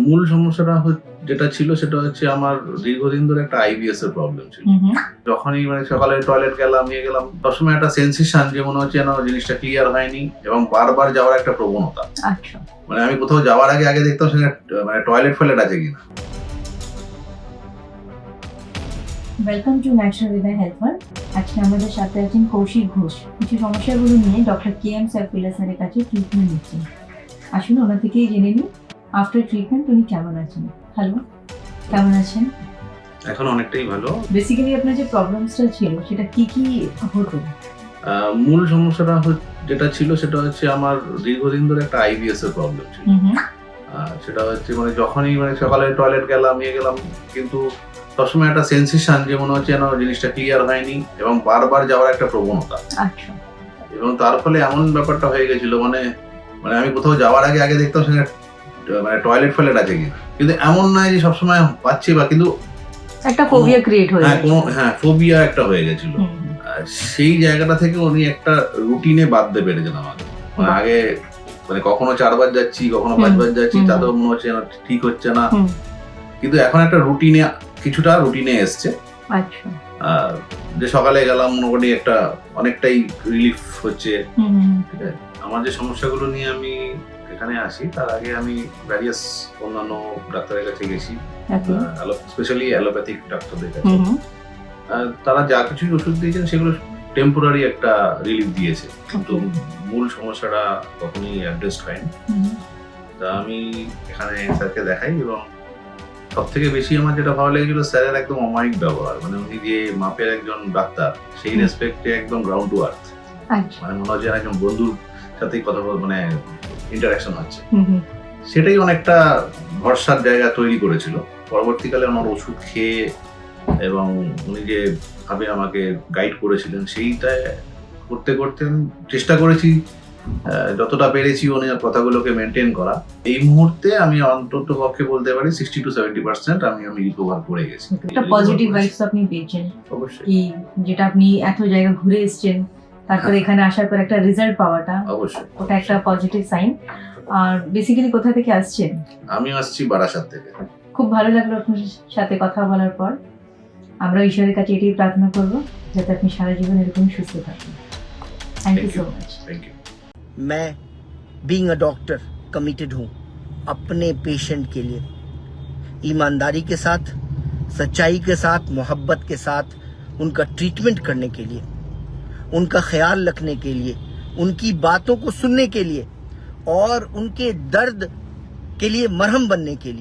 মূল সমস্যাটা যেটা ছিল সেটা হচ্ছে আমার দীর্ঘদিন ধরে একটা আইবিএস এর প্রবলেম ছিল। যখনই সকালে টয়লেট গেলাম গেলাম সবসময় একটা সেন্সেশন যে মনে হচ্ছে যেন জিনিসটা ক্লিয়ার হয়নি এবং বারবার যাওয়ার একটা প্রবণতা। আচ্ছা। আমি কোথাও যাওয়ার আগে দেখতাম সেখানে টয়লেট আছে কিনা। Welcome to National Hriday Health World. আজকে আমাদের সাথে আছেন কৌশিক ঘোষ। কিছু সমস্যাগুলো নিয়ে ডক্টর KM সাইফুল্লাহ স্যারের কাছে ট্রিটমেন্ট নিচ্ছেন। আসুন ওনার থেকেই জেনে নিই আফটার ট্রিটমেন্ট উনি কেমন আছেন। হ্যালো, কেমন আছেন? এখন অনেকটাই ভালো। বেসিক্যালি আপনার যে প্রবলেমসটা ছিল সেটা কি হতো? মূল সমস্যাটা যেটা ছিল সেটা হচ্ছে আমার দীর্ঘদিন ধরে একটা আইবিএস এর প্রবলেম ছিল। সেটা হচ্ছে যখনই সকালে টয়লেট গেলাম কিন্তু সবসময় একটা সেন্সেশন যে মনে হচ্ছে যেন জিনিসটা ক্লিয়ার হয়নি এবং বারবার যাওয়ার একটা প্রবণতা। আচ্ছা। এবং তার ফলে এমন ব্যাপারটা হয়ে গেছিল আমি কোথাও যাওয়ার আগে দেখতাম সেখানে টয়লেট আছে কিনা, কিন্তু এমন নয় যে সবসময় পাচ্ছি বা কিন্তু একটা ফোবিয়া ক্রিয়েট হয়ে গেছে। ফোবিয়া একটা হয়ে গেছিল। সেই জায়গাটা থেকে উনি একটা রুটিনে বাঁধতে পেরেছেন আমাকে। আগে কখনো 4 বার যাচ্ছি, কখনো 5 বার যাচ্ছি, তাতেও মনে হচ্ছে ঠিক হচ্ছে না, কিন্তু এখন একটা কিছুটা রুটিনে এসছে। আচ্ছা। যে সকালে গেলাম মোটামুটি অনেকটাই রিলিফ হচ্ছে। ঠিক আছে, আমার যে সমস্যাগুলো নিয়ে আমি এখানে আসি তার আগে আমি ভ্যারিয়াস অন্যান্য ডাক্তারের কাছে গেছি, স্পেশালি অ্যালোপ্যাথিক ডাক্তারদের কাছে। তারা যা কিছু ওষুধ দিয়েছেন সেগুলো টেম্পোরারি একটা রিলিফ দিয়েছে, কিন্তু মূল সমস্যাটা কখনোই অ্যাড্রেস হয়নি। তা আমি এখানে স্যারকে দেখাই এবং সব থেকে বেশি আমার যেটা ভালো লেগেছিল স্যারের একদম অমায়িক ব্যবহার। উনি যে মাপের একজন ডাক্তার সেই রেসপেক্টে একদম গ্রাউন্ড টু আর্থ। মনে হচ্ছে একজন বন্ধুর সাথেই কথা ইন্টারাকশন হচ্ছে। সেটাই অনেকটা ভরসার জায়গা তৈরি করেছিল। পরবর্তীকালে আমার ওষুধ খেয়ে এবং উনি যে ভাবে আমাকে গাইড করেছিলেন সেইটা করতে করতে চেষ্টা করেছি যতটা পেরেছি ওনার কথাগুলোকে মেনটেন করা। এই মুহূর্তে আমি অন্তত পক্ষে বলতে পারি 60 to 70% আমি রিকভার করে গেছি। একটা পজিটিভ ভাইবস আপনি পেয়েছেন অবশ্যই, কি যেটা আপনি এত জায়গা ঘুরে এসেছেন তারপরে এখানে আসার পর একটা রেজাল্ট পাওয়াটা অবশ্যই ওটা একটা পজিটিভ সাইন। আর বেসিক্যালি কোথা থেকে আসছেন? আমি আসছি বারাসাত থেকে। খুব ভালো লাগলো আপনার সাথে কথা বলার পর। আমরা ঈশ্বরের কাছে এটাই প্রার্থনা করব যাতে আপনি সারা জীবন এরকম সুস্থ থাকেন। Thank you so much. Thank you. मैं बीइंग अ डॉक्टर कमिटेड हूँ अपने पेशेंट के लिए, ईमानदारी के साथ, सच्चाई के साथ, मोहब्बत के साथ उनका ट्रीटमेंट करने के लिए, उनका ख्याल रखने के लिए, उनकी बातों को सुनने के लिए और उनके दर्द के लिए मरहम बनने के लिए।